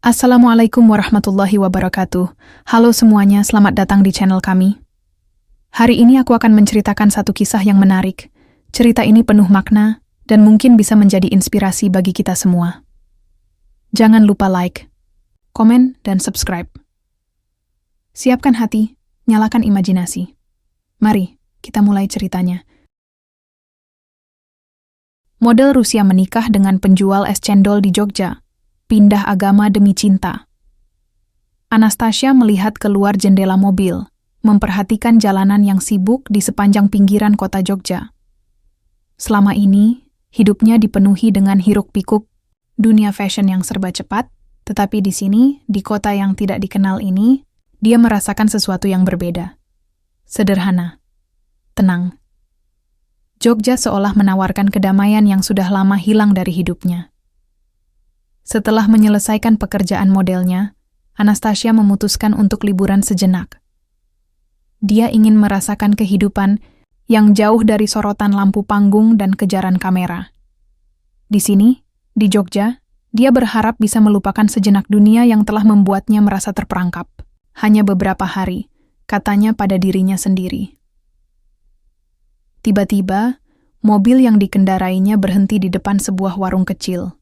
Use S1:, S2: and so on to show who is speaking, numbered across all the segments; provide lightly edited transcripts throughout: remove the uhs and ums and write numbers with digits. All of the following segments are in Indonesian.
S1: Assalamualaikum warahmatullahi wabarakatuh. Halo semuanya, selamat datang di channel kami. Hari ini aku akan menceritakan satu kisah yang menarik. Cerita ini penuh makna dan mungkin bisa menjadi inspirasi bagi kita semua. Jangan lupa like, komen, dan subscribe. Siapkan hati, nyalakan imajinasi. Mari, kita mulai ceritanya. Model Rusia menikah dengan penjual es cendol di Jogja. Pindah agama demi cinta. Anastasia melihat keluar jendela mobil, memperhatikan jalanan yang sibuk di sepanjang pinggiran kota Jogja. Selama ini, hidupnya dipenuhi dengan hiruk-pikuk dunia fashion yang serba cepat, tetapi di sini, di kota yang tidak dikenal ini, dia merasakan sesuatu yang berbeda. Sederhana. Tenang. Jogja seolah menawarkan kedamaian yang sudah lama hilang dari hidupnya. Setelah menyelesaikan pekerjaan modelnya, Anastasia memutuskan untuk liburan sejenak. Dia ingin merasakan kehidupan yang jauh dari sorotan lampu panggung dan kejaran kamera. Di sini, di Jogja, dia berharap bisa melupakan sejenak dunia yang telah membuatnya merasa terperangkap. Hanya beberapa hari, katanya pada dirinya sendiri. Tiba-tiba, mobil yang dikendarainya berhenti di depan sebuah warung kecil.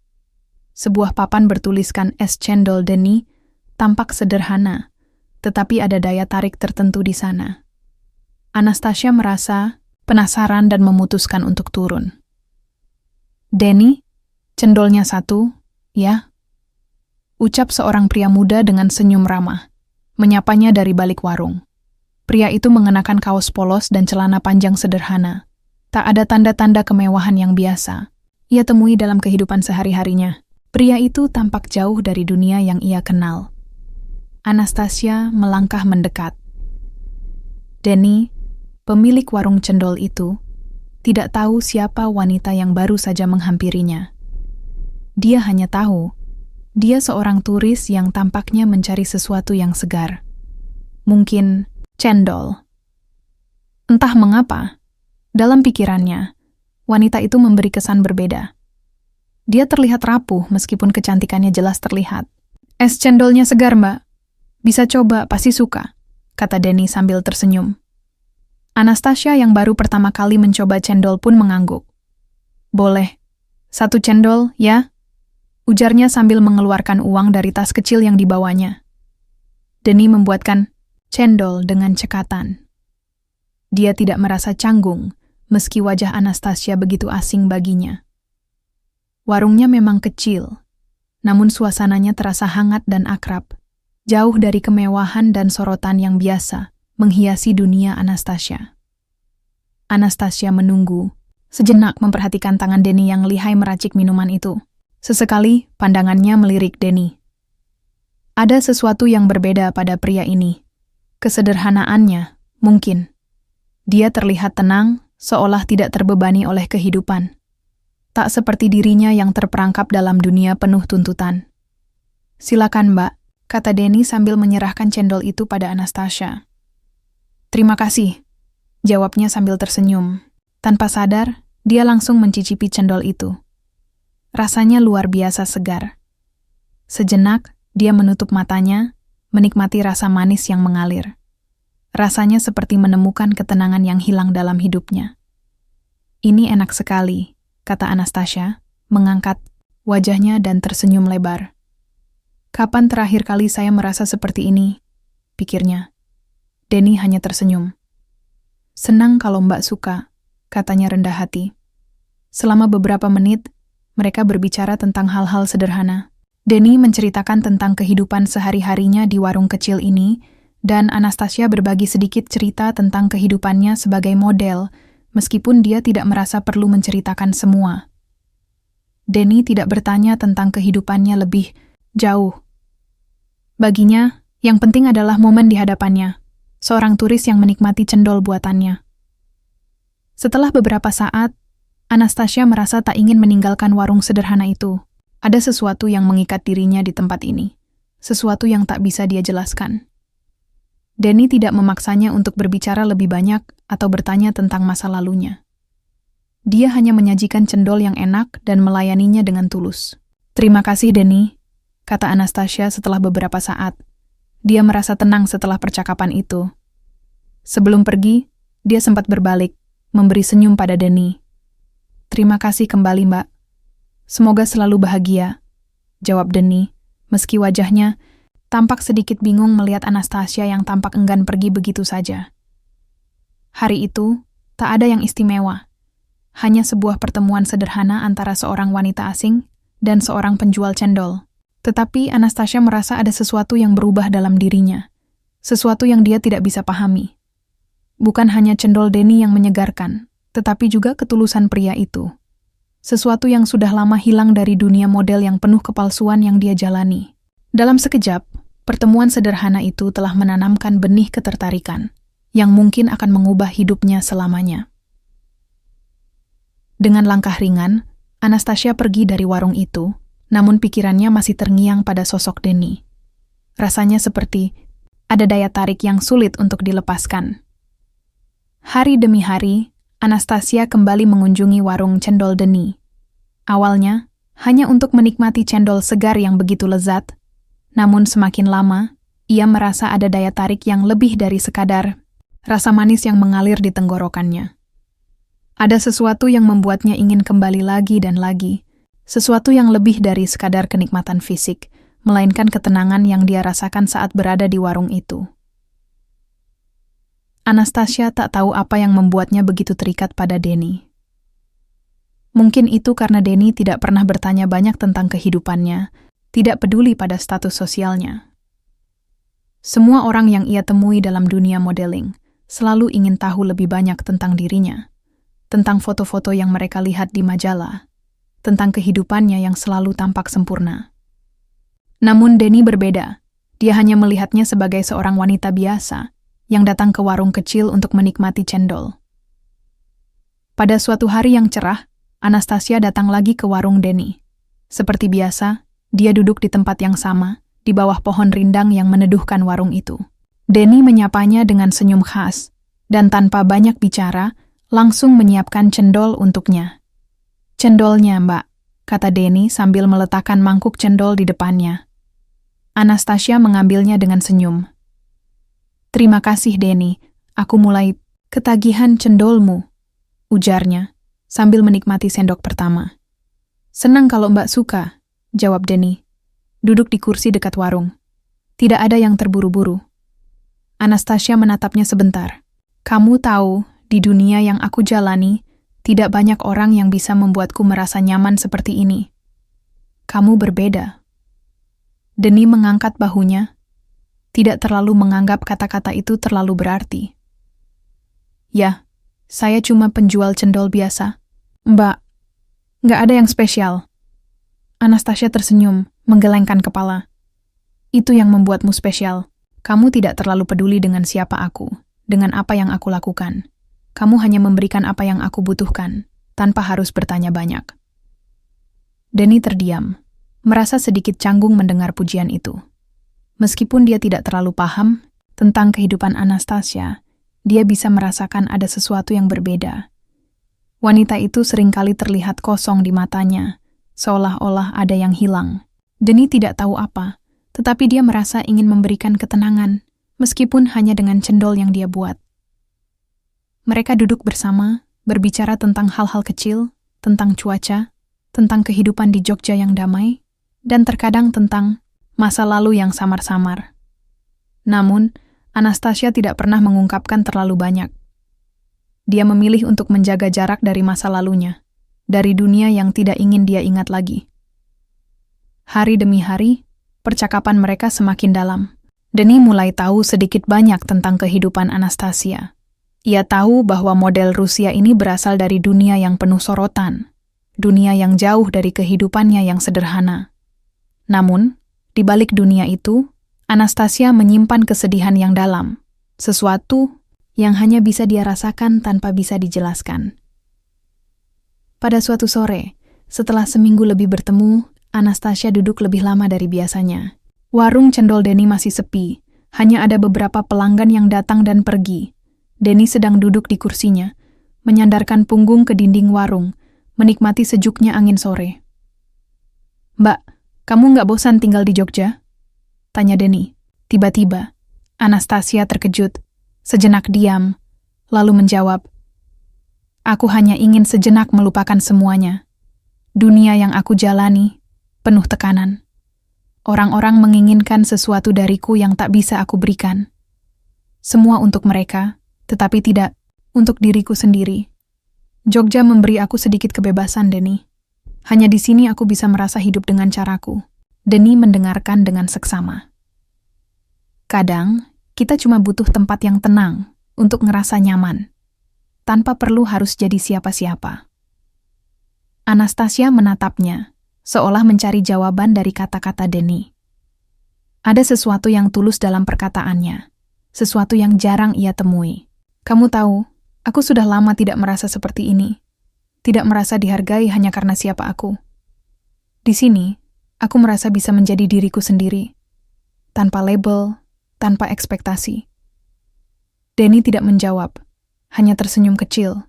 S1: Sebuah papan bertuliskan es cendol Denny tampak sederhana, tetapi ada daya tarik tertentu di sana. Anastasia merasa penasaran dan memutuskan untuk turun. "Denny, cendolnya satu, ya?" Ucap seorang pria muda dengan senyum ramah, menyapanya dari balik warung. Pria itu mengenakan kaos polos dan celana panjang sederhana. Tak ada tanda-tanda kemewahan yang biasa ia temui dalam kehidupan sehari-harinya. Pria itu tampak jauh dari dunia yang ia kenal. Anastasia melangkah mendekat. Denny, pemilik warung cendol itu, tidak tahu siapa wanita yang baru saja menghampirinya. Dia hanya tahu, dia seorang turis yang tampaknya mencari sesuatu yang segar. Mungkin cendol. Entah mengapa, dalam pikirannya, wanita itu memberi kesan berbeda. Dia terlihat rapuh meskipun kecantikannya jelas terlihat. "Es cendolnya segar, Mbak. Bisa coba, pasti suka," kata Denny sambil tersenyum. Anastasia yang baru pertama kali mencoba cendol pun mengangguk. "Boleh. Satu cendol, ya?" ujarnya sambil mengeluarkan uang dari tas kecil yang dibawanya. Denny membuatkan cendol dengan cekatan. Dia tidak merasa canggung, meski wajah Anastasia begitu asing baginya. Warungnya memang kecil, namun suasananya terasa hangat dan akrab, jauh dari kemewahan dan sorotan yang biasa menghiasi dunia Anastasia. Anastasia menunggu, sejenak memperhatikan tangan Denny yang lihai meracik minuman itu. Sesekali pandangannya melirik Denny. Ada sesuatu yang berbeda pada pria ini. Kesederhanaannya, mungkin. Dia terlihat tenang, seolah tidak terbebani oleh kehidupan. Tak seperti dirinya yang terperangkap dalam dunia penuh tuntutan. "Silakan, Mbak," kata Denny sambil menyerahkan cendol itu pada Anastasia. "Terima kasih," jawabnya sambil tersenyum. Tanpa sadar, dia langsung mencicipi cendol itu. Rasanya luar biasa segar. Sejenak, dia menutup matanya, menikmati rasa manis yang mengalir. Rasanya seperti menemukan ketenangan yang hilang dalam hidupnya. "Ini enak sekali," kata Anastasia, mengangkat wajahnya dan tersenyum lebar. "Kapan terakhir kali saya merasa seperti ini?" pikirnya. Denny hanya tersenyum. "Senang kalau Mbak suka," katanya rendah hati. Selama beberapa menit, mereka berbicara tentang hal-hal sederhana. Denny menceritakan tentang kehidupan sehari-harinya di warung kecil ini, dan Anastasia berbagi sedikit cerita tentang kehidupannya sebagai model, meskipun dia tidak merasa perlu menceritakan semua. Denny tidak bertanya tentang kehidupannya lebih jauh. Baginya, yang penting adalah momen di hadapannya, seorang turis yang menikmati cendol buatannya. Setelah beberapa saat, Anastasia merasa tak ingin meninggalkan warung sederhana itu. Ada sesuatu yang mengikat dirinya di tempat ini, sesuatu yang tak bisa dia jelaskan. Denny tidak memaksanya untuk berbicara lebih banyak atau bertanya tentang masa lalunya. Dia hanya menyajikan cendol yang enak dan melayaninya dengan tulus. "Terima kasih, Denny," kata Anastasia setelah beberapa saat. Dia merasa tenang setelah percakapan itu. Sebelum pergi, dia sempat berbalik, memberi senyum pada Denny. Terima kasih kembali, Mbak. Semoga selalu bahagia, jawab Denny, meski wajahnya tampak sedikit bingung melihat Anastasia yang tampak enggan pergi begitu saja. Hari itu, tak ada yang istimewa. Hanya sebuah pertemuan sederhana antara seorang wanita asing dan seorang penjual cendol. Tetapi Anastasia merasa ada sesuatu yang berubah dalam dirinya. Sesuatu yang dia tidak bisa pahami. Bukan hanya cendol Denny yang menyegarkan, tetapi juga ketulusan pria itu. Sesuatu yang sudah lama hilang dari dunia model yang penuh kepalsuan yang dia jalani. Dalam sekejap, pertemuan sederhana itu telah menanamkan benih ketertarikan yang mungkin akan mengubah hidupnya selamanya. Dengan langkah ringan, Anastasia pergi dari warung itu, namun pikirannya masih terngiang pada sosok Denny. Rasanya seperti ada daya tarik yang sulit untuk dilepaskan. Hari demi hari, Anastasia kembali mengunjungi warung cendol Denny. Awalnya, hanya untuk menikmati cendol segar yang begitu lezat, namun semakin lama, ia merasa ada daya tarik yang lebih dari sekadar rasa manis yang mengalir di tenggorokannya. Ada sesuatu yang membuatnya ingin kembali lagi dan lagi, sesuatu yang lebih dari sekadar kenikmatan fisik, melainkan ketenangan yang dia rasakan saat berada di warung itu. Anastasia tak tahu apa yang membuatnya begitu terikat pada Denny. Mungkin itu karena Denny tidak pernah bertanya banyak tentang kehidupannya, tidak peduli pada status sosialnya. Semua orang yang ia temui dalam dunia modeling selalu ingin tahu lebih banyak tentang dirinya, tentang foto-foto yang mereka lihat di majalah, tentang kehidupannya yang selalu tampak sempurna. Namun Denny berbeda. Dia hanya melihatnya sebagai seorang wanita biasa yang datang ke warung kecil untuk menikmati cendol. Pada suatu hari yang cerah, Anastasia datang lagi ke warung Denny. Seperti biasa, dia duduk di tempat yang sama, di bawah pohon rindang yang meneduhkan warung itu. Denny menyapanya dengan senyum khas, dan tanpa banyak bicara, langsung menyiapkan cendol untuknya. "Cendolnya, Mbak," kata Denny sambil meletakkan mangkuk cendol di depannya. Anastasia mengambilnya dengan senyum. "Terima kasih, Denny. Aku mulai ketagihan cendolmu," ujarnya, sambil menikmati sendok pertama. "Senang kalau Mbak suka," jawab Denny. Duduk di kursi dekat warung. Tidak ada yang terburu-buru. Anastasia menatapnya sebentar. "Kamu tahu, di dunia yang aku jalani, tidak banyak orang yang bisa membuatku merasa nyaman seperti ini. Kamu berbeda." Denny mengangkat bahunya, tidak terlalu menganggap kata-kata itu terlalu berarti. "Ya, saya cuma penjual cendol biasa, Mbak. Nggak ada yang spesial." Anastasia tersenyum, menggelengkan kepala. "Itu yang membuatmu spesial. Kamu tidak terlalu peduli dengan siapa aku, dengan apa yang aku lakukan. Kamu hanya memberikan apa yang aku butuhkan, tanpa harus bertanya banyak." Denny terdiam, merasa sedikit canggung mendengar pujian itu. Meskipun dia tidak terlalu paham tentang kehidupan Anastasia, dia bisa merasakan ada sesuatu yang berbeda. Wanita itu seringkali terlihat kosong di matanya, seolah-olah ada yang hilang. Denny tidak tahu apa, tetapi dia merasa ingin memberikan ketenangan, meskipun hanya dengan cendol yang dia buat. Mereka duduk bersama, berbicara tentang hal-hal kecil, tentang cuaca, tentang kehidupan di Jogja yang damai, dan terkadang tentang masa lalu yang samar-samar. Namun, Anastasia tidak pernah mengungkapkan terlalu banyak. Dia memilih untuk menjaga jarak dari masa lalunya, dari dunia yang tidak ingin dia ingat lagi. Hari demi hari, percakapan mereka semakin dalam. Denny mulai tahu sedikit banyak tentang kehidupan Anastasia. Ia tahu bahwa model Rusia ini berasal dari dunia yang penuh sorotan, dunia yang jauh dari kehidupannya yang sederhana. Namun, di balik dunia itu, Anastasia menyimpan kesedihan yang dalam, sesuatu yang hanya bisa dia rasakan tanpa bisa dijelaskan. Pada suatu sore, setelah seminggu lebih bertemu, Anastasia duduk lebih lama dari biasanya. Warung cendol Denny masih sepi, hanya ada beberapa pelanggan yang datang dan pergi. Denny sedang duduk di kursinya, menyandarkan punggung ke dinding warung, menikmati sejuknya angin sore. "Mbak, Kamu nggak bosan tinggal di Jogja? Tanya Denny. Tiba-tiba, Anastasia terkejut, sejenak diam, lalu menjawab, aku hanya ingin sejenak melupakan semuanya. Dunia yang aku jalani, penuh tekanan. Orang-orang menginginkan sesuatu dariku yang tak bisa aku berikan. Semua untuk mereka, tetapi tidak untuk diriku sendiri. Jogja memberi aku sedikit kebebasan, Denny. Hanya di sini aku bisa merasa hidup dengan caraku. Denny mendengarkan dengan seksama. Kadang, kita cuma butuh tempat yang tenang untuk ngerasa nyaman, tanpa perlu harus jadi siapa-siapa. Anastasia menatapnya, seolah mencari jawaban dari kata-kata Denny. Ada sesuatu yang tulus dalam perkataannya, sesuatu yang jarang ia temui. Kamu tahu, aku sudah lama tidak merasa seperti ini. Tidak merasa dihargai hanya karena siapa aku. Di sini, aku merasa bisa menjadi diriku sendiri, tanpa label, tanpa ekspektasi. Denny tidak menjawab, hanya tersenyum kecil.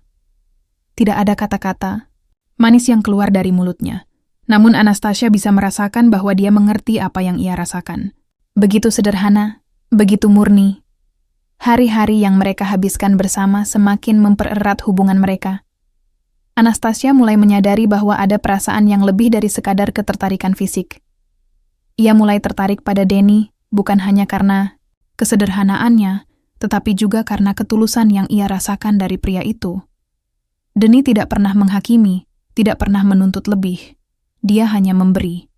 S1: Tidak ada kata-kata manis yang keluar dari mulutnya. Namun Anastasia bisa merasakan bahwa dia mengerti apa yang ia rasakan. Begitu sederhana, begitu murni. Hari-hari yang mereka habiskan bersama semakin mempererat hubungan mereka. Anastasia mulai menyadari bahwa ada perasaan yang lebih dari sekadar ketertarikan fisik. Ia mulai tertarik pada Denny bukan hanya karena kesederhanaannya, tetapi juga karena ketulusan yang ia rasakan dari pria itu. Denny tidak pernah menghakimi, tidak pernah menuntut lebih. Dia hanya memberi.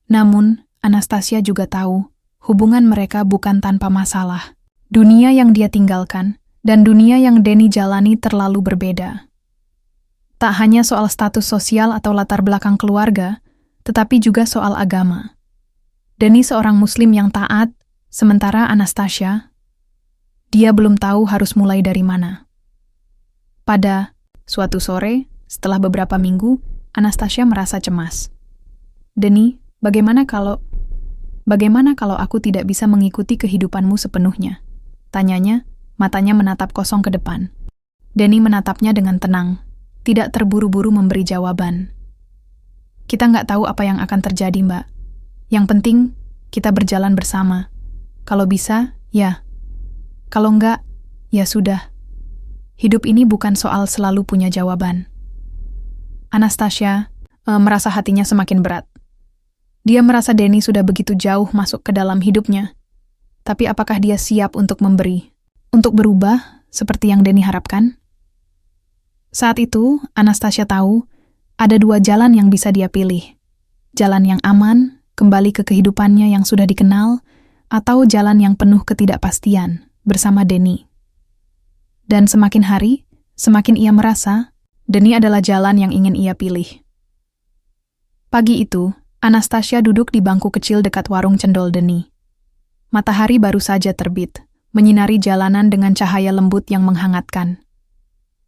S1: Namun, Anastasia juga tahu, hubungan mereka bukan tanpa masalah. Dunia yang dia tinggalkan dan dunia yang Denny jalani terlalu berbeda. Tak hanya soal status sosial atau latar belakang keluarga, tetapi juga soal agama. Denny seorang Muslim yang taat, sementara Anastasia, dia belum tahu harus mulai dari mana. Pada suatu sore, setelah beberapa minggu, Anastasia merasa cemas. Denny, bagaimana kalau aku tidak bisa mengikuti kehidupanmu sepenuhnya? Tanyanya, matanya menatap kosong ke depan. Denny menatapnya dengan tenang, tidak terburu-buru memberi jawaban. Kita nggak tahu apa yang akan terjadi, Mbak. Yang penting, kita berjalan bersama. Kalau bisa, ya. Kalau enggak, ya sudah. Hidup ini bukan soal selalu punya jawaban. Anastasia merasa hatinya semakin berat. Dia merasa Denny sudah begitu jauh masuk ke dalam hidupnya. Tapi apakah dia siap untuk memberi? Untuk berubah seperti yang Denny harapkan? Saat itu, Anastasia tahu ada dua jalan yang bisa dia pilih. Jalan yang aman, kembali ke kehidupannya yang sudah dikenal, atau jalan yang penuh ketidakpastian bersama Denny. Dan semakin hari, semakin ia merasa Denny adalah jalan yang ingin ia pilih. Pagi itu, Anastasia duduk di bangku kecil dekat warung cendol Denny. Matahari baru saja terbit, menyinari jalanan dengan cahaya lembut yang menghangatkan.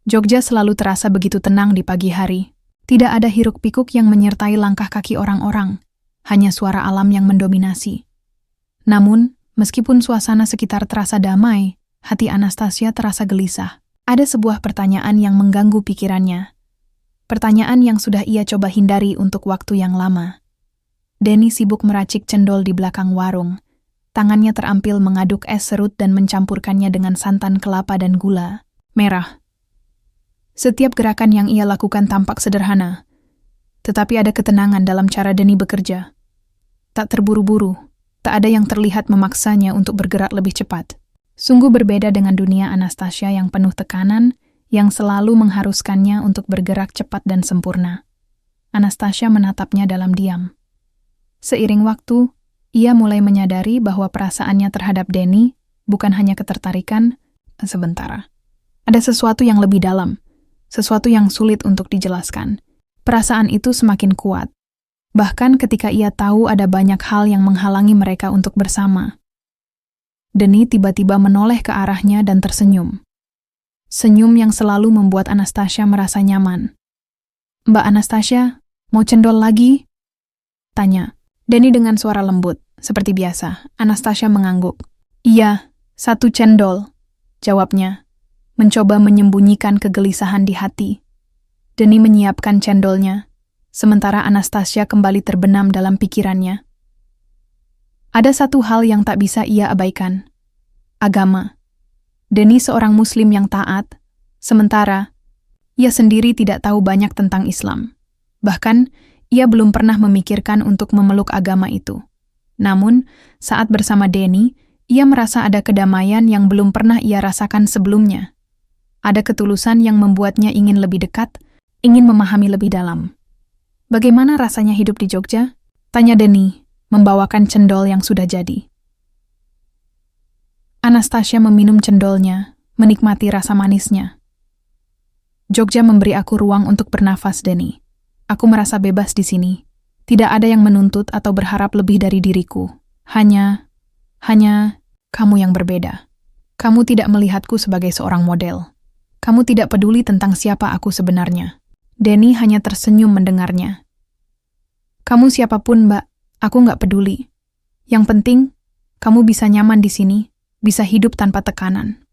S1: Jogja selalu terasa begitu tenang di pagi hari. Tidak ada hiruk-pikuk yang menyertai langkah kaki orang-orang, hanya suara alam yang mendominasi. Namun, meskipun suasana sekitar terasa damai, hati Anastasia terasa gelisah. Ada sebuah pertanyaan yang mengganggu pikirannya. Pertanyaan yang sudah ia coba hindari untuk waktu yang lama. Denny sibuk meracik cendol di belakang warung. Tangannya terampil mengaduk es serut dan mencampurkannya dengan santan kelapa dan gula merah. Setiap gerakan yang ia lakukan tampak sederhana, tetapi ada ketenangan dalam cara Denny bekerja. Tak terburu-buru, tak ada yang terlihat memaksanya untuk bergerak lebih cepat. Sungguh berbeda dengan dunia Anastasia yang penuh tekanan, yang selalu mengharuskannya untuk bergerak cepat dan sempurna. Anastasia menatapnya dalam diam. Seiring waktu, ia mulai menyadari bahwa perasaannya terhadap Denny bukan hanya ketertarikan sementara. Ada sesuatu yang lebih dalam, sesuatu yang sulit untuk dijelaskan. Perasaan itu semakin kuat, bahkan ketika ia tahu ada banyak hal yang menghalangi mereka untuk bersama. Denny tiba-tiba menoleh ke arahnya dan tersenyum. Senyum yang selalu membuat Anastasia merasa nyaman. "Mbak Anastasia, mau cendol lagi?" tanya. Denny dengan suara lembut, seperti biasa. Anastasia mengangguk. "Iya, 1 cendol," jawabnya, mencoba menyembunyikan kegelisahan di hati. Denny menyiapkan cendolnya, sementara Anastasia kembali terbenam dalam pikirannya. Ada satu hal yang tak bisa ia abaikan. Agama. Denny seorang muslim yang taat, sementara ia sendiri tidak tahu banyak tentang Islam. Bahkan, ia belum pernah memikirkan untuk memeluk agama itu. Namun, saat bersama Denny, ia merasa ada kedamaian yang belum pernah ia rasakan sebelumnya. Ada ketulusan yang membuatnya ingin lebih dekat, ingin memahami lebih dalam. "Bagaimana rasanya hidup di Jogja?" tanya Denny, membawakan cendol yang sudah jadi. Anastasia meminum cendolnya, menikmati rasa manisnya. "Jogja memberi aku ruang untuk bernafas, Denny. Aku merasa bebas di sini. Tidak ada yang menuntut atau berharap lebih dari diriku. Hanya kamu yang berbeda. Kamu tidak melihatku sebagai seorang model. Kamu tidak peduli tentang siapa aku sebenarnya." Denny hanya tersenyum mendengarnya. "Kamu siapapun, Mbak, aku nggak peduli. Yang penting, kamu bisa nyaman di sini, bisa hidup tanpa tekanan."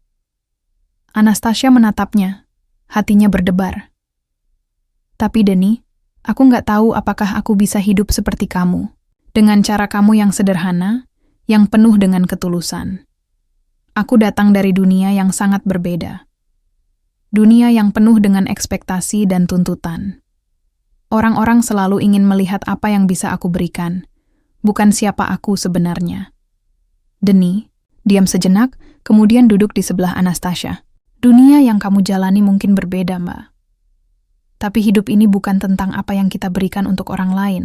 S1: Anastasia menatapnya, hatinya berdebar. "Tapi Denny, aku nggak tahu apakah aku bisa hidup seperti kamu, dengan cara kamu yang sederhana, yang penuh dengan ketulusan. Aku datang dari dunia yang sangat berbeda. Dunia yang penuh dengan ekspektasi dan tuntutan. Orang-orang selalu ingin melihat apa yang bisa aku berikan, bukan siapa aku sebenarnya." Denny diam sejenak, kemudian duduk di sebelah Anastasia. "Dunia yang kamu jalani mungkin berbeda, Mbak. Tapi hidup ini bukan tentang apa yang kita berikan untuk orang lain.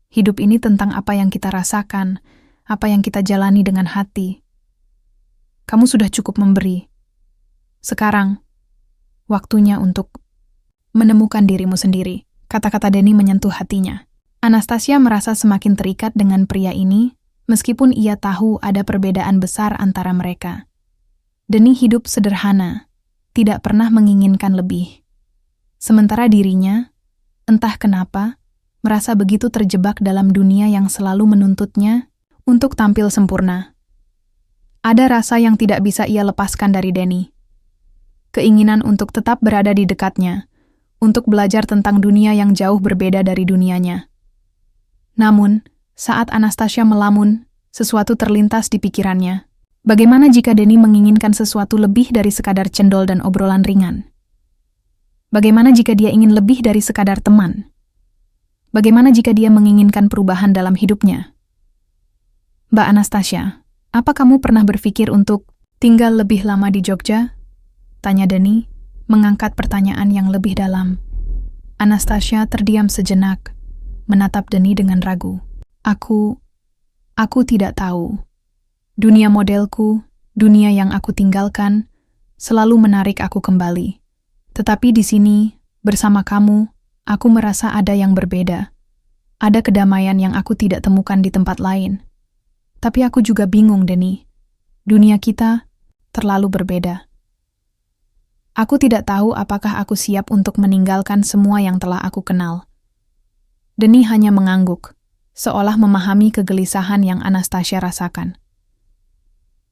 S1: Hidup ini tentang apa yang kita rasakan, apa yang kita jalani dengan hati. Kamu sudah cukup memberi. Sekarang, waktunya untuk menemukan dirimu sendiri." Kata-kata Denny menyentuh hatinya. Anastasia merasa semakin terikat dengan pria ini, meskipun ia tahu ada perbedaan besar antara mereka. Denny hidup sederhana, tidak pernah menginginkan lebih. Sementara dirinya, entah kenapa, merasa begitu terjebak dalam dunia yang selalu menuntutnya untuk tampil sempurna. Ada rasa yang tidak bisa ia lepaskan dari Denny. Keinginan untuk tetap berada di dekatnya, untuk belajar tentang dunia yang jauh berbeda dari dunianya. Namun, saat Anastasia melamun, sesuatu terlintas di pikirannya. Bagaimana jika Denny menginginkan sesuatu lebih dari sekadar cendol dan obrolan ringan? Bagaimana jika dia ingin lebih dari sekadar teman? Bagaimana jika dia menginginkan perubahan dalam hidupnya? "Mbak Anastasia, apa kamu pernah berpikir untuk tinggal lebih lama di Jogja?" tanya Denny, mengangkat pertanyaan yang lebih dalam. Anastasia terdiam sejenak, menatap Denny dengan ragu. Aku tidak tahu. Dunia modelku, dunia yang aku tinggalkan, selalu menarik aku kembali. Tetapi di sini, bersama kamu, aku merasa ada yang berbeda. Ada kedamaian yang aku tidak temukan di tempat lain. Tapi aku juga bingung, Denny. Dunia kita terlalu berbeda. Aku tidak tahu apakah aku siap untuk meninggalkan semua yang telah aku kenal. Denny hanya mengangguk, seolah memahami kegelisahan yang Anastasia rasakan.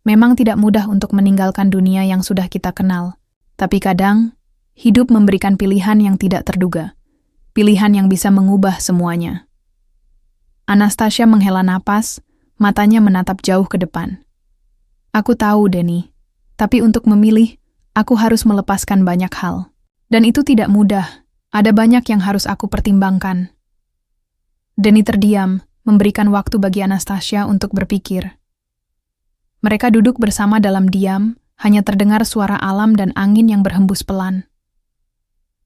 S1: Memang tidak mudah untuk meninggalkan dunia yang sudah kita kenal, tapi kadang, hidup memberikan pilihan yang tidak terduga, pilihan yang bisa mengubah semuanya. Anastasia menghela napas, matanya menatap jauh ke depan. Aku tahu, Denny, tapi untuk memilih, aku harus melepaskan banyak hal. Dan itu tidak mudah, ada banyak yang harus aku pertimbangkan. Denny terdiam, memberikan waktu bagi Anastasia untuk berpikir. Mereka duduk bersama dalam diam, hanya terdengar suara alam dan angin yang berhembus pelan.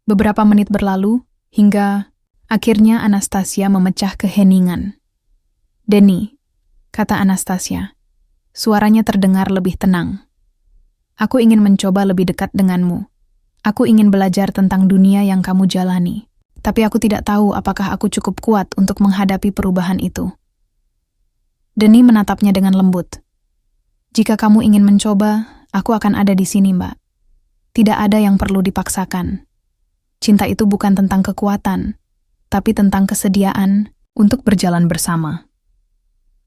S1: Beberapa menit berlalu, hingga akhirnya Anastasia memecah keheningan. "Denny," kata Anastasia, suaranya terdengar lebih tenang. "Aku ingin mencoba lebih dekat denganmu. Aku ingin belajar tentang dunia yang kamu jalani. Tapi aku tidak tahu apakah aku cukup kuat untuk menghadapi perubahan itu." Denny menatapnya dengan lembut. "Jika kamu ingin mencoba, aku akan ada di sini, Mbak. Tidak ada yang perlu dipaksakan. Cinta itu bukan tentang kekuatan, tapi tentang kesediaan untuk berjalan bersama."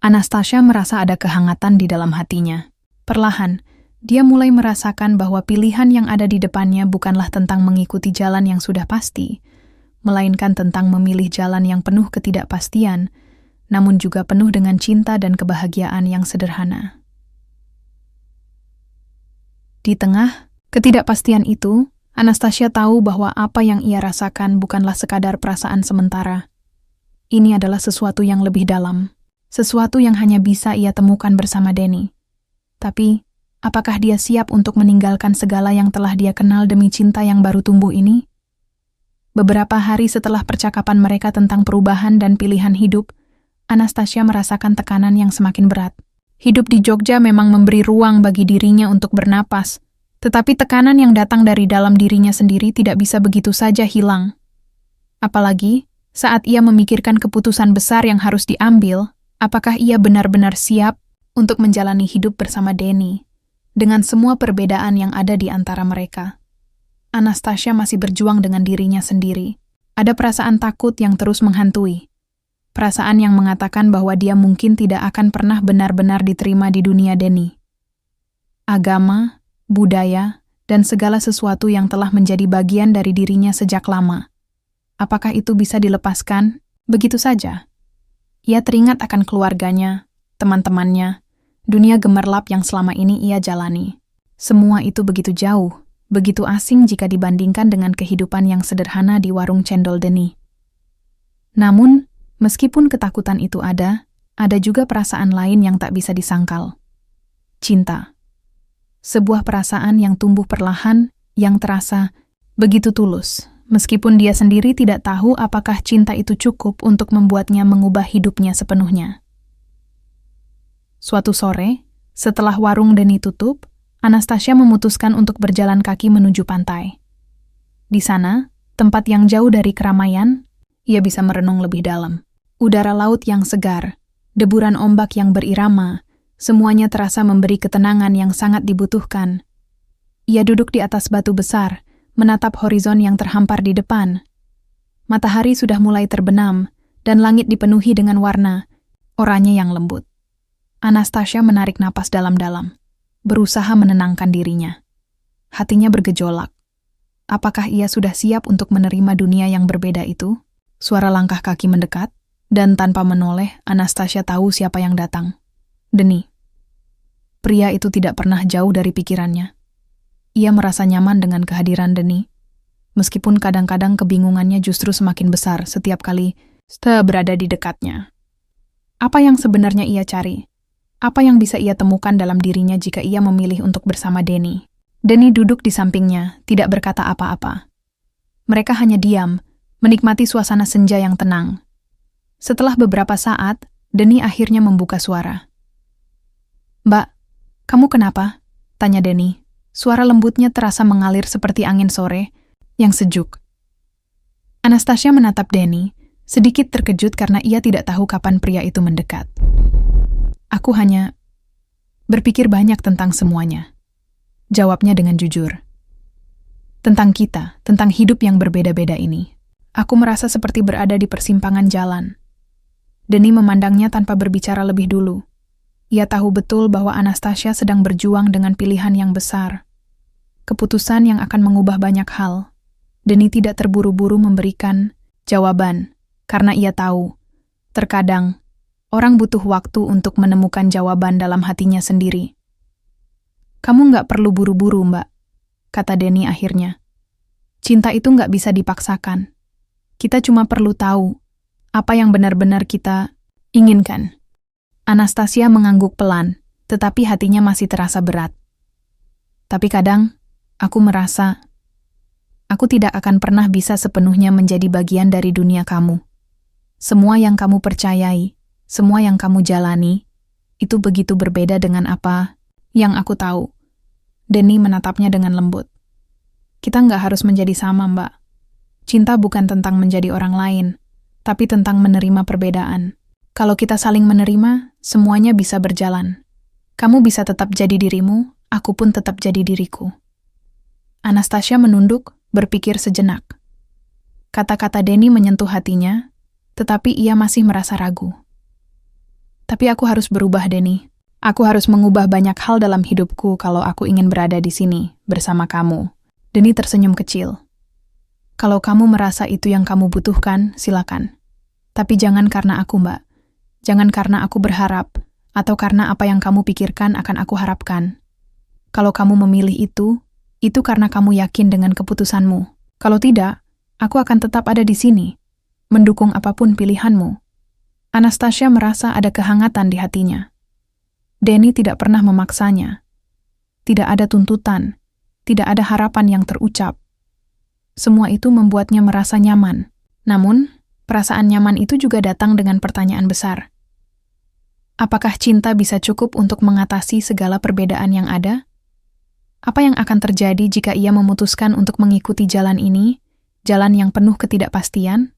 S1: Anastasia merasa ada kehangatan di dalam hatinya. Perlahan, dia mulai merasakan bahwa pilihan yang ada di depannya bukanlah tentang mengikuti jalan yang sudah pasti, melainkan tentang memilih jalan yang penuh ketidakpastian, namun juga penuh dengan cinta dan kebahagiaan yang sederhana. Di tengah ketidakpastian itu, Anastasia tahu bahwa apa yang ia rasakan bukanlah sekadar perasaan sementara. Ini adalah sesuatu yang lebih dalam, sesuatu yang hanya bisa ia temukan bersama Danny. Tapi, apakah dia siap untuk meninggalkan segala yang telah dia kenal demi cinta yang baru tumbuh ini? Beberapa hari setelah percakapan mereka tentang perubahan dan pilihan hidup, Anastasia merasakan tekanan yang semakin berat. Hidup di Jogja memang memberi ruang bagi dirinya untuk bernapas, tetapi tekanan yang datang dari dalam dirinya sendiri tidak bisa begitu saja hilang. Apalagi, saat ia memikirkan keputusan besar yang harus diambil, apakah ia benar-benar siap untuk menjalani hidup bersama Danny, dengan semua perbedaan yang ada di antara mereka. Anastasia masih berjuang dengan dirinya sendiri. Ada perasaan takut yang terus menghantui. Perasaan yang mengatakan bahwa dia mungkin tidak akan pernah benar-benar diterima di dunia Danny. Agama, budaya, dan segala sesuatu yang telah menjadi bagian dari dirinya sejak lama. Apakah itu bisa dilepaskan begitu saja? Ia teringat akan keluarganya, teman-temannya, dunia gemerlap yang selama ini ia jalani. Semua itu begitu jauh, begitu asing jika dibandingkan dengan kehidupan yang sederhana di warung cendol Danny. Namun, meskipun ketakutan itu ada juga perasaan lain yang tak bisa disangkal. Cinta. Sebuah perasaan yang tumbuh perlahan, yang terasa begitu tulus, meskipun dia sendiri tidak tahu apakah cinta itu cukup untuk membuatnya mengubah hidupnya sepenuhnya. Suatu sore, setelah warung Danny tutup, Anastasia memutuskan untuk berjalan kaki menuju pantai. Di sana, tempat yang jauh dari keramaian, ia bisa merenung lebih dalam. Udara laut yang segar, deburan ombak yang berirama, semuanya terasa memberi ketenangan yang sangat dibutuhkan. Ia duduk di atas batu besar, menatap horizon yang terhampar di depan. Matahari sudah mulai terbenam, dan langit dipenuhi dengan warna oranye yang lembut. Anastasia menarik napas dalam-dalam, berusaha menenangkan dirinya. Hatinya bergejolak. Apakah ia sudah siap untuk menerima dunia yang berbeda itu? Suara langkah kaki mendekat, dan tanpa menoleh, Anastasia tahu siapa yang datang. Danny. Pria itu tidak pernah jauh dari pikirannya. Ia merasa nyaman dengan kehadiran Danny, meskipun kadang-kadang kebingungannya justru semakin besar setiap kali berada di dekatnya. Apa yang sebenarnya ia cari? Apa yang bisa ia temukan dalam dirinya jika ia memilih untuk bersama Danny? Danny duduk di sampingnya, tidak berkata apa-apa. Mereka hanya diam, menikmati suasana senja yang tenang. Setelah beberapa saat, Danny akhirnya membuka suara. "Mbak, kamu kenapa?" tanya Danny. Suara lembutnya terasa mengalir seperti angin sore yang sejuk. Anastasia menatap Danny, sedikit terkejut karena ia tidak tahu kapan pria itu mendekat. "Aku hanya berpikir banyak tentang semuanya," jawabnya dengan jujur. "Tentang kita, tentang hidup yang berbeda-beda ini. Aku merasa seperti berada di persimpangan jalan." Danny memandangnya tanpa berbicara lebih dulu. Ia tahu betul bahwa Anastasia sedang berjuang dengan pilihan yang besar. Keputusan yang akan mengubah banyak hal. Danny tidak terburu-buru memberikan jawaban, karena ia tahu, terkadang, orang butuh waktu untuk menemukan jawaban dalam hatinya sendiri. "Kamu nggak perlu buru-buru, Mbak," kata Danny akhirnya. "Cinta itu nggak bisa dipaksakan. Kita cuma perlu tahu apa yang benar-benar kita inginkan." Anastasia mengangguk pelan, tetapi hatinya masih terasa berat. "Tapi kadang, aku merasa aku tidak akan pernah bisa sepenuhnya menjadi bagian dari dunia kamu. Semua yang kamu percayai, semua yang kamu jalani, itu begitu berbeda dengan apa yang aku tahu." Danny menatapnya dengan lembut. "Kita nggak harus menjadi sama, Mbak. Cinta bukan tentang menjadi orang lain, tapi tentang menerima perbedaan. Kalau kita saling menerima, semuanya bisa berjalan. Kamu bisa tetap jadi dirimu, aku pun tetap jadi diriku." Anastasia menunduk, berpikir sejenak. Kata-kata Danny menyentuh hatinya, tetapi ia masih merasa ragu. "Tapi aku harus berubah, Danny. Aku harus mengubah banyak hal dalam hidupku kalau aku ingin berada di sini, bersama kamu." Danny tersenyum kecil. Kalau kamu merasa itu yang kamu butuhkan, silakan. Tapi jangan karena aku, Mbak. Jangan karena aku berharap, atau karena apa yang kamu pikirkan akan aku harapkan. Kalau kamu memilih itu karena kamu yakin dengan keputusanmu. Kalau tidak, aku akan tetap ada di sini, mendukung apapun pilihanmu. Anastasia merasa ada kehangatan di hatinya. Danny tidak pernah memaksanya. Tidak ada tuntutan, tidak ada harapan yang terucap. Semua itu membuatnya merasa nyaman. Namun, perasaan nyaman itu juga datang dengan pertanyaan besar. Apakah cinta bisa cukup untuk mengatasi segala perbedaan yang ada? Apa yang akan terjadi jika ia memutuskan untuk mengikuti jalan ini, jalan yang penuh ketidakpastian?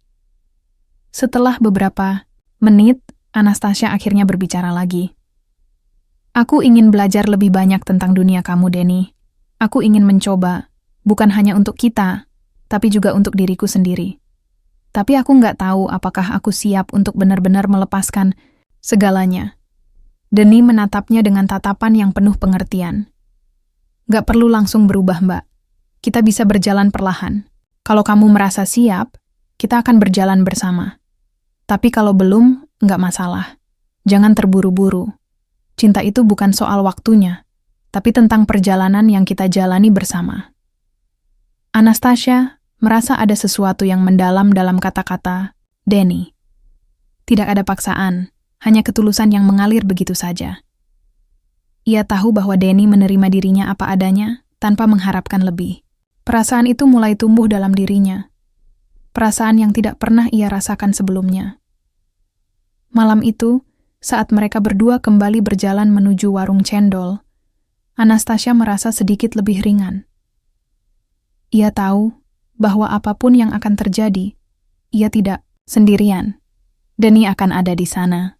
S1: Setelah beberapa menit, Anastasia akhirnya berbicara lagi. Aku ingin belajar lebih banyak tentang dunia kamu, Danny. Aku ingin mencoba, bukan hanya untuk kita, tapi juga untuk diriku sendiri. Tapi aku nggak tahu apakah aku siap untuk benar-benar melepaskan segalanya. Danny menatapnya dengan tatapan yang penuh pengertian. Nggak perlu langsung berubah, Mbak. Kita bisa berjalan perlahan. Kalau kamu merasa siap, kita akan berjalan bersama. Tapi kalau belum, nggak masalah. Jangan terburu-buru. Cinta itu bukan soal waktunya, tapi tentang perjalanan yang kita jalani bersama. Anastasia merasa ada sesuatu yang mendalam dalam kata-kata Danny. Tidak ada paksaan, hanya ketulusan yang mengalir begitu saja. Ia tahu bahwa Danny menerima dirinya apa adanya tanpa mengharapkan lebih. Perasaan itu mulai tumbuh dalam dirinya. Perasaan yang tidak pernah ia rasakan sebelumnya. Malam itu, saat mereka berdua kembali berjalan menuju warung cendol, Anastasia merasa sedikit lebih ringan. Ia tahu bahwa apapun yang akan terjadi, ia tidak sendirian. Danny akan ada di sana,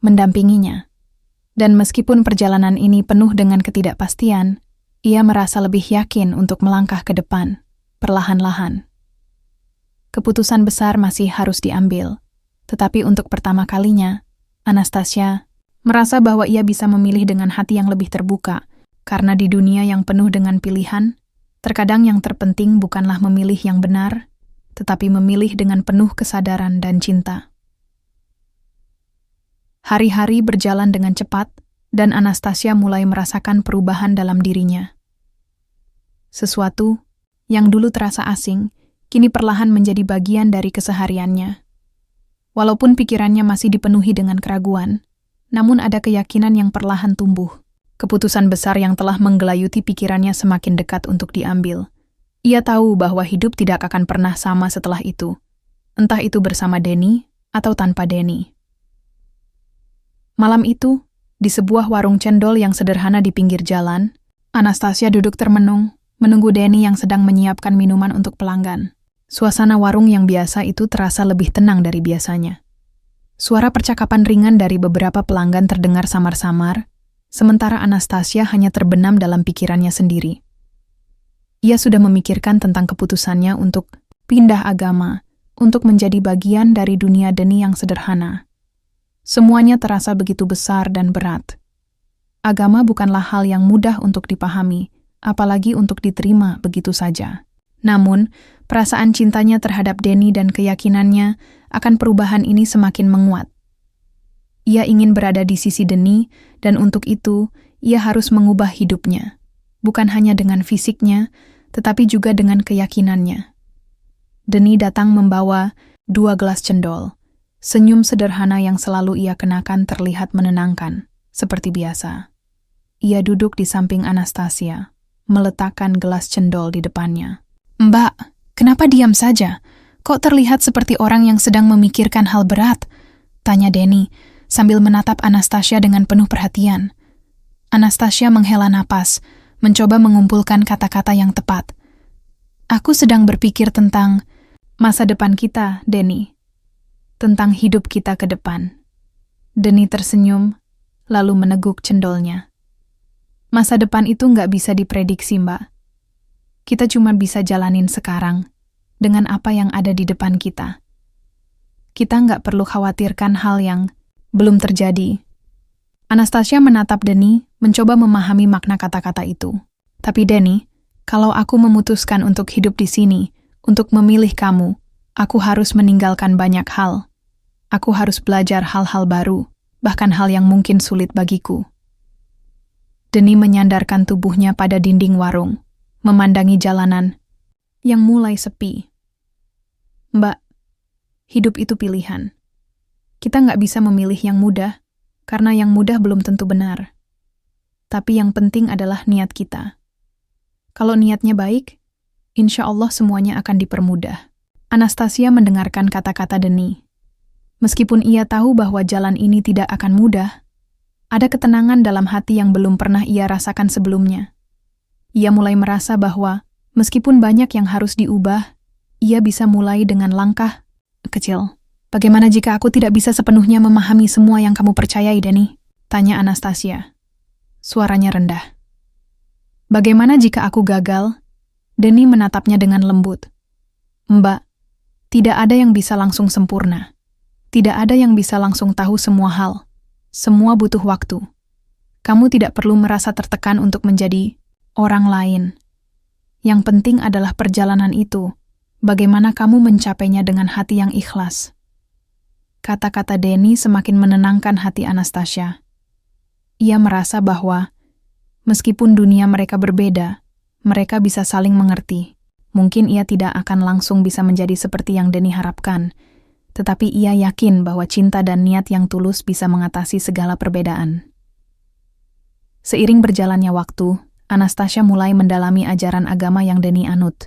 S1: mendampinginya. Dan meskipun perjalanan ini penuh dengan ketidakpastian, ia merasa lebih yakin untuk melangkah ke depan, perlahan-lahan. Keputusan besar masih harus diambil, tetapi untuk pertama kalinya, Anastasia merasa bahwa ia bisa memilih dengan hati yang lebih terbuka, karena di dunia yang penuh dengan pilihan, terkadang yang terpenting bukanlah memilih yang benar, tetapi memilih dengan penuh kesadaran dan cinta. Hari-hari berjalan dengan cepat, dan Anastasia mulai merasakan perubahan dalam dirinya. Sesuatu yang dulu terasa asing, kini perlahan menjadi bagian dari kesehariannya. Walaupun pikirannya masih dipenuhi dengan keraguan, namun ada keyakinan yang perlahan tumbuh. Keputusan besar yang telah menggelayuti pikirannya semakin dekat untuk diambil. Ia tahu bahwa hidup tidak akan pernah sama setelah itu, entah itu bersama Danny atau tanpa Danny. Malam itu, di sebuah warung cendol yang sederhana di pinggir jalan, Anastasia duduk termenung, menunggu Danny yang sedang menyiapkan minuman untuk pelanggan. Suasana warung yang biasa itu terasa lebih tenang dari biasanya. Suara percakapan ringan dari beberapa pelanggan terdengar samar-samar, sementara Anastasia hanya terbenam dalam pikirannya sendiri. Ia sudah memikirkan tentang keputusannya untuk pindah agama, untuk menjadi bagian dari dunia Danny yang sederhana. Semuanya terasa begitu besar dan berat. Agama bukanlah hal yang mudah untuk dipahami, apalagi untuk diterima begitu saja. Namun, perasaan cintanya terhadap Danny dan keyakinannya akan perubahan ini semakin menguat. Ia ingin berada di sisi Danny, dan untuk itu, ia harus mengubah hidupnya. Bukan hanya dengan fisiknya, tetapi juga dengan keyakinannya. Danny datang membawa 2 gelas cendol. Senyum sederhana yang selalu ia kenakan terlihat menenangkan, seperti biasa. Ia duduk di samping Anastasia, meletakkan gelas cendol di depannya. "Mbak, kenapa diam saja? Kok terlihat seperti orang yang sedang memikirkan hal berat?" tanya Danny, sambil menatap Anastasia dengan penuh perhatian. Anastasia menghela napas, mencoba mengumpulkan kata-kata yang tepat. "Aku sedang berpikir tentang masa depan kita, Danny. Tentang hidup kita ke depan." Danny tersenyum, lalu meneguk cendolnya. "Masa depan itu nggak bisa diprediksi, Mbak. Kita cuma bisa jalanin sekarang, dengan apa yang ada di depan kita. Kita nggak perlu khawatirkan hal yang belum terjadi." Anastasia menatap Danny, mencoba memahami makna kata-kata itu. "Tapi Danny, kalau aku memutuskan untuk hidup di sini, Untuk memilih kamu, aku harus meninggalkan banyak hal. Aku harus belajar hal-hal baru, bahkan hal yang mungkin sulit bagiku. Denny menyandarkan tubuhnya pada dinding warung, memandangi jalanan yang mulai sepi. Mbak, hidup itu pilihan. Kita nggak bisa memilih yang mudah, karena yang mudah belum tentu benar. Tapi yang penting adalah niat kita. Kalau niatnya baik, insya Allah semuanya akan dipermudah. Anastasia mendengarkan kata-kata Denny. Meskipun ia tahu bahwa jalan ini tidak akan mudah, ada ketenangan dalam hati yang belum pernah ia rasakan sebelumnya. Ia mulai merasa bahwa, meskipun banyak yang harus diubah, ia bisa mulai dengan langkah kecil. Bagaimana jika aku tidak bisa sepenuhnya memahami semua yang kamu percayai, Denny? Tanya Anastasia. Suaranya rendah. Bagaimana jika aku gagal? Denny menatapnya dengan lembut. Mbak, tidak ada yang bisa langsung sempurna. Tidak ada yang bisa langsung tahu semua hal. Semua butuh waktu. Kamu tidak perlu merasa tertekan untuk menjadi orang lain. Yang penting adalah perjalanan itu. Bagaimana kamu mencapainya dengan hati yang ikhlas. Kata-kata Denny semakin menenangkan hati Anastasia. Ia merasa bahwa, meskipun dunia mereka berbeda, mereka bisa saling mengerti. Mungkin ia tidak akan langsung bisa menjadi seperti yang Denny harapkan, tetapi ia yakin bahwa cinta dan niat yang tulus bisa mengatasi segala perbedaan. Seiring berjalannya waktu, Anastasia mulai mendalami ajaran agama yang Denny anut.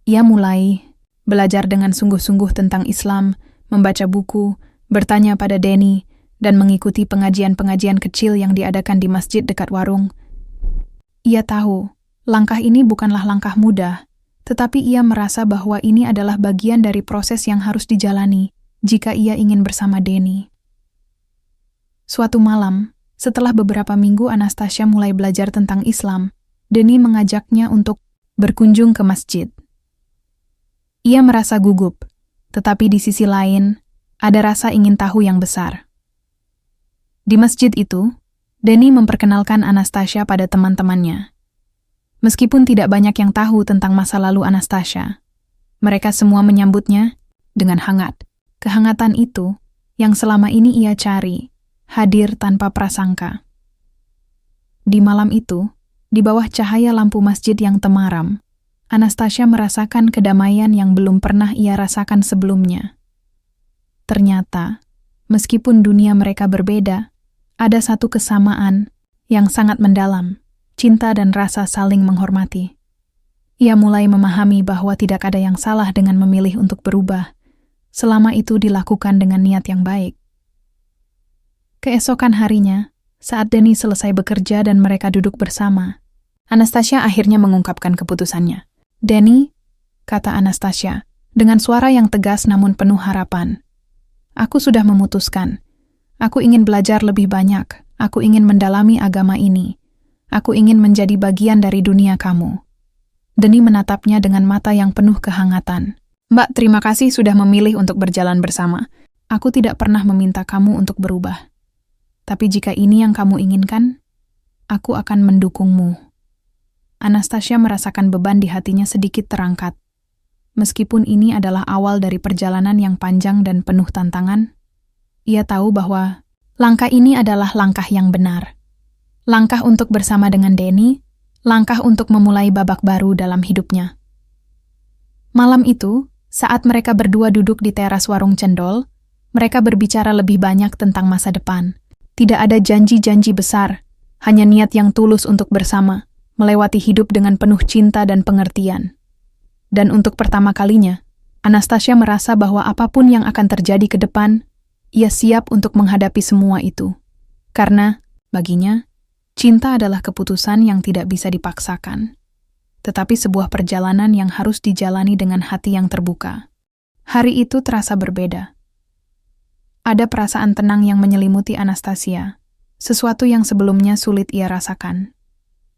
S1: Ia mulai belajar dengan sungguh-sungguh tentang Islam, membaca buku, bertanya pada Denny, dan mengikuti pengajian-pengajian kecil yang diadakan di masjid dekat warung. Ia tahu, langkah ini bukanlah langkah mudah, tetapi ia merasa bahwa ini adalah bagian dari proses yang harus dijalani jika ia ingin bersama Denny. Suatu malam, setelah beberapa minggu Anastasia mulai belajar tentang Islam, Denny mengajaknya untuk berkunjung ke masjid. Ia merasa gugup, tetapi di sisi lain, ada rasa ingin tahu yang besar. Di masjid itu, Denny memperkenalkan Anastasia pada teman-temannya. Meskipun tidak banyak yang tahu tentang masa lalu Anastasia, mereka semua menyambutnya dengan hangat. Kehangatan itu, yang selama ini ia cari, hadir tanpa prasangka. Di malam itu, di bawah cahaya lampu masjid yang temaram, Anastasia merasakan kedamaian yang belum pernah ia rasakan sebelumnya. Ternyata, meskipun dunia mereka berbeda, ada satu kesamaan yang sangat mendalam, cinta dan rasa saling menghormati. Ia mulai memahami bahwa tidak ada yang salah dengan memilih untuk berubah, selama itu dilakukan dengan niat yang baik. Keesokan harinya, saat Denny selesai bekerja dan mereka duduk bersama, Anastasia akhirnya mengungkapkan keputusannya. Denny, kata Anastasia, dengan suara yang tegas namun penuh harapan. Aku sudah memutuskan. Aku ingin belajar lebih banyak. Aku ingin mendalami agama ini. Aku ingin menjadi bagian dari dunia kamu. Denny menatapnya dengan mata yang penuh kehangatan. Mbak, terima kasih sudah memilih untuk berjalan bersama. Aku tidak pernah meminta kamu untuk berubah. Tapi jika ini yang kamu inginkan, aku akan mendukungmu. Anastasia merasakan beban di hatinya sedikit terangkat. Meskipun ini adalah awal dari perjalanan yang panjang dan penuh tantangan, ia tahu bahwa langkah ini adalah langkah yang benar. Langkah untuk bersama dengan Denny, langkah untuk memulai babak baru dalam hidupnya. Malam itu, saat mereka berdua duduk di teras warung cendol, mereka berbicara lebih banyak tentang masa depan. Tidak ada janji-janji besar, hanya niat yang tulus untuk bersama, melewati hidup dengan penuh cinta dan pengertian. Dan untuk pertama kalinya, Anastasia merasa bahwa apapun yang akan terjadi ke depan, ia siap untuk menghadapi semua itu. Karena, baginya, cinta adalah keputusan yang tidak bisa dipaksakan, tetapi sebuah perjalanan yang harus dijalani dengan hati yang terbuka. Hari itu terasa berbeda. Ada perasaan tenang yang menyelimuti Anastasia, sesuatu yang sebelumnya sulit ia rasakan.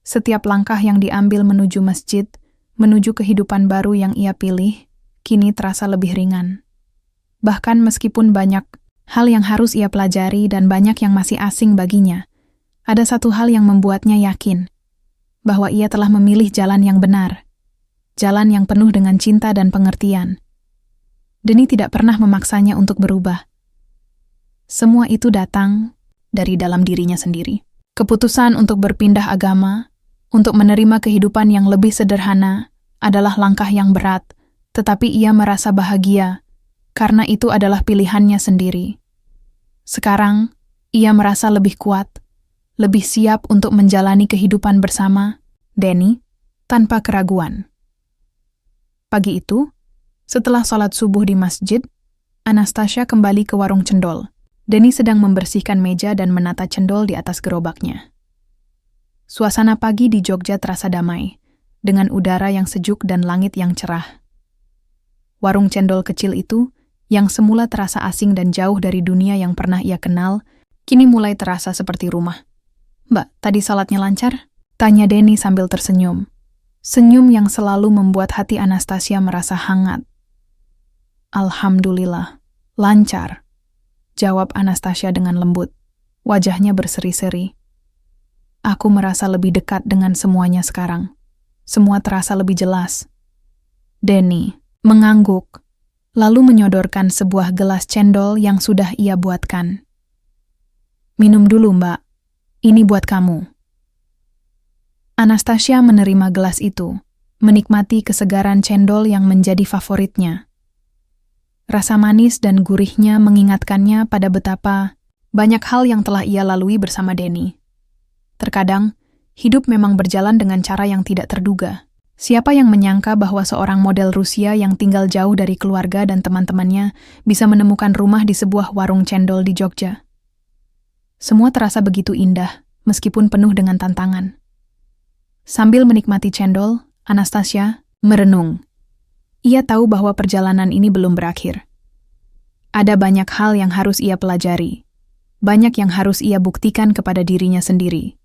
S1: Setiap langkah yang diambil menuju masjid, menuju kehidupan baru yang ia pilih, kini terasa lebih ringan. Bahkan meskipun banyak hal yang harus ia pelajari dan banyak yang masih asing baginya, ada satu hal yang membuatnya yakin, bahwa ia telah memilih jalan yang benar. jalan yang penuh dengan cinta dan pengertian. Denny tidak pernah memaksanya untuk berubah. Semua itu datang dari dalam dirinya sendiri. Keputusan untuk berpindah agama, untuk menerima kehidupan yang lebih sederhana, adalah langkah yang berat, tetapi ia merasa bahagia, karena itu adalah pilihannya sendiri. Sekarang, ia merasa lebih kuat, lebih siap untuk menjalani kehidupan bersama Denny tanpa keraguan. Pagi itu, setelah sholat subuh di masjid, Anastasia kembali ke warung cendol. Denny sedang membersihkan meja dan menata cendol di atas gerobaknya. Suasana pagi di Jogja terasa damai, dengan udara yang sejuk dan langit yang cerah. Warung cendol kecil itu, yang semula terasa asing dan jauh dari dunia yang pernah ia kenal, kini mulai terasa seperti rumah. "Mbak, tadi salatnya lancar?" tanya Denny sambil tersenyum. Senyum yang selalu membuat hati Anastasia merasa hangat. "Alhamdulillah, lancar," jawab Anastasia dengan lembut. Wajahnya berseri-seri. "Aku merasa lebih dekat dengan semuanya sekarang. Semua terasa lebih jelas." Denny mengangguk, lalu menyodorkan sebuah gelas cendol yang sudah ia buatkan. "Minum dulu, Mbak. Ini buat kamu." Anastasia menerima gelas itu, menikmati kesegaran cendol yang menjadi favoritnya. Rasa manis dan gurihnya mengingatkannya pada betapa banyak hal yang telah ia lalui bersama Denny. Terkadang, hidup memang berjalan dengan cara yang tidak terduga. Siapa yang menyangka bahwa seorang model Rusia yang tinggal jauh dari keluarga dan teman-temannya bisa menemukan rumah di sebuah warung cendol di Jogja? Semua terasa begitu indah, meskipun penuh dengan tantangan. Sambil menikmati cendol, Anastasia merenung. Ia tahu bahwa perjalanan ini belum berakhir. Ada banyak hal yang harus ia pelajari, banyak yang harus ia buktikan kepada dirinya sendiri.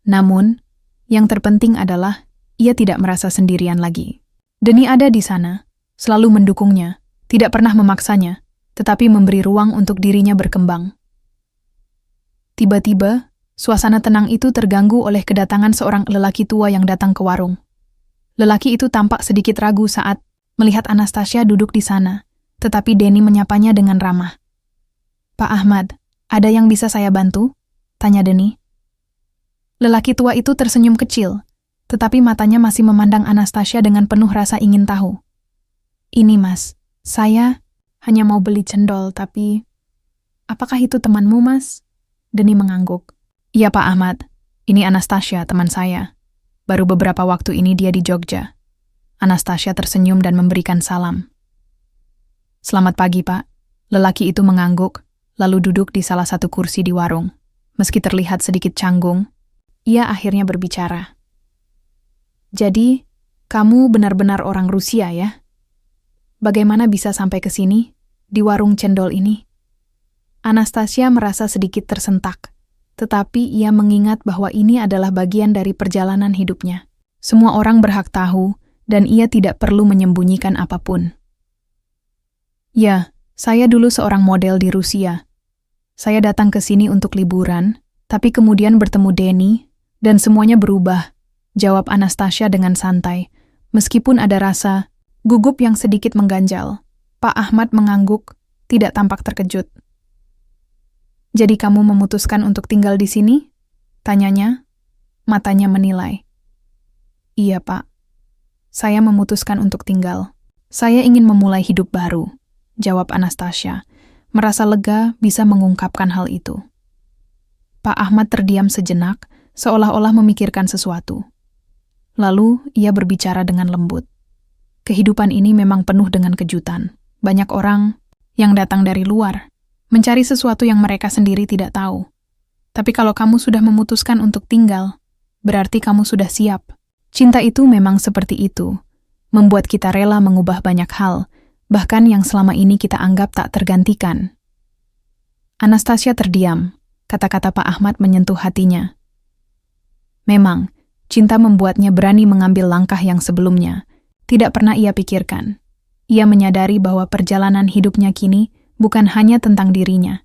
S1: Namun, yang terpenting adalah ia tidak merasa sendirian lagi. Denny ada di sana, selalu mendukungnya, tidak pernah memaksanya, tetapi memberi ruang untuk dirinya berkembang. Tiba-tiba, suasana tenang itu terganggu oleh kedatangan seorang lelaki tua yang datang ke warung. Lelaki itu tampak sedikit ragu saat melihat Anastasia duduk di sana, tetapi Denny menyapanya dengan ramah. "Pak Ahmad, ada yang bisa saya bantu?" tanya Denny. Lelaki tua itu tersenyum kecil, tetapi matanya masih memandang Anastasia dengan penuh rasa ingin tahu. "Ini Mas, saya hanya mau beli cendol, tapi..." "Apakah itu temanmu, Mas?" Denny mengangguk. "Iya Pak Ahmad, ini Anastasia, teman saya. Baru beberapa waktu ini dia di Jogja." Anastasia tersenyum dan memberikan salam. "Selamat pagi, Pak." Lelaki itu mengangguk, lalu duduk di salah satu kursi di warung. Meski terlihat sedikit canggung, ia akhirnya berbicara. "Jadi, kamu benar-benar orang Rusia ya? Bagaimana bisa sampai ke sini, di warung cendol ini?" Anastasia merasa sedikit tersentak, tetapi ia mengingat bahwa ini adalah bagian dari perjalanan hidupnya. Semua orang berhak tahu, dan ia tidak perlu menyembunyikan apapun. "Ya, saya dulu seorang model di Rusia. Saya datang ke sini untuk liburan, tapi kemudian bertemu Denny, dan semuanya berubah," jawab Anastasia dengan santai, meskipun ada rasa gugup yang sedikit mengganjal. Pak Ahmad mengangguk, tidak tampak terkejut. "Jadi kamu memutuskan untuk tinggal di sini?" tanyanya, matanya menilai. "Iya, Pak. Saya memutuskan untuk tinggal. Saya ingin memulai hidup baru," jawab Anastasia, merasa lega bisa mengungkapkan hal itu. Pak Ahmad terdiam sejenak, seolah-olah memikirkan sesuatu. Lalu ia berbicara dengan lembut. "Kehidupan ini memang penuh dengan kejutan. Banyak orang yang datang dari luar, mencari sesuatu yang mereka sendiri tidak tahu. Tapi kalau kamu sudah memutuskan untuk tinggal, berarti kamu sudah siap. Cinta itu memang seperti itu, membuat kita rela mengubah banyak hal, bahkan yang selama ini kita anggap tak tergantikan." Anastasia terdiam, kata-kata Pak Ahmad menyentuh hatinya. Memang, cinta membuatnya berani mengambil langkah yang sebelumnya tidak pernah ia pikirkan. Ia menyadari bahwa perjalanan hidupnya kini bukan hanya tentang dirinya,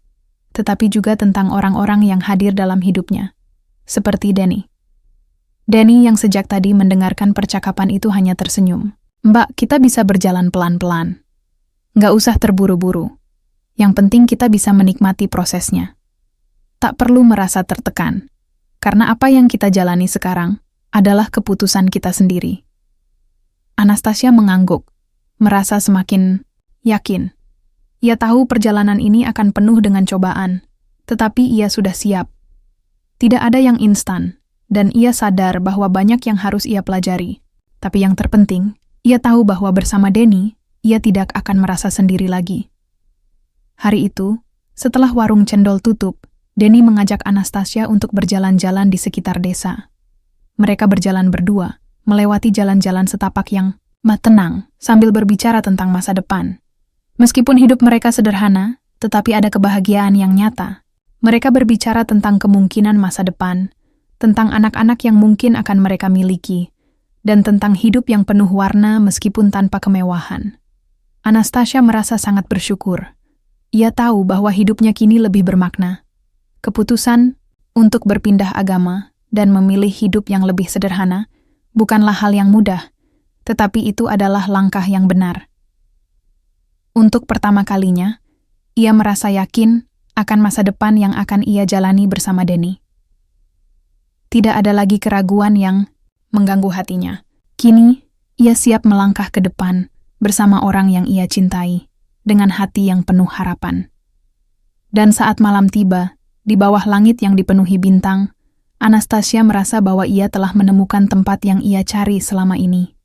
S1: tetapi juga tentang orang-orang yang hadir dalam hidupnya, seperti Denny. Danny yang sejak tadi mendengarkan percakapan itu hanya tersenyum. Mbak, kita bisa berjalan pelan-pelan. Nggak usah terburu-buru. Yang penting kita bisa menikmati prosesnya. Tak perlu merasa tertekan. Karena apa yang kita jalani sekarang adalah keputusan kita sendiri. Anastasia mengangguk, merasa semakin yakin. Ia tahu perjalanan ini akan penuh dengan cobaan, tetapi ia sudah siap. Tidak ada yang instan, dan ia sadar bahwa banyak yang harus ia pelajari. Tapi yang terpenting, ia tahu bahwa bersama Danny, ia tidak akan merasa sendiri lagi. Hari itu, setelah warung cendol tutup, Danny mengajak Anastasia untuk berjalan-jalan di sekitar desa. Mereka berjalan berdua, melewati jalan-jalan setapak yang tenang, sambil berbicara tentang masa depan. Meskipun hidup mereka sederhana, tetapi ada kebahagiaan yang nyata. Mereka berbicara tentang kemungkinan masa depan, tentang anak-anak yang mungkin akan mereka miliki, dan tentang hidup yang penuh warna meskipun tanpa kemewahan. Anastasia merasa sangat bersyukur. Ia tahu bahwa hidupnya kini lebih bermakna. Keputusan untuk berpindah agama dan memilih hidup yang lebih sederhana bukanlah hal yang mudah, tetapi itu adalah langkah yang benar. Untuk pertama kalinya, ia merasa yakin akan masa depan yang akan ia jalani bersama Danny. Tidak ada lagi keraguan yang mengganggu hatinya. Kini, ia siap melangkah ke depan bersama orang yang ia cintai, dengan hati yang penuh harapan. Dan saat malam tiba, di bawah langit yang dipenuhi bintang, Anastasia merasa bahwa ia telah menemukan tempat yang ia cari selama ini.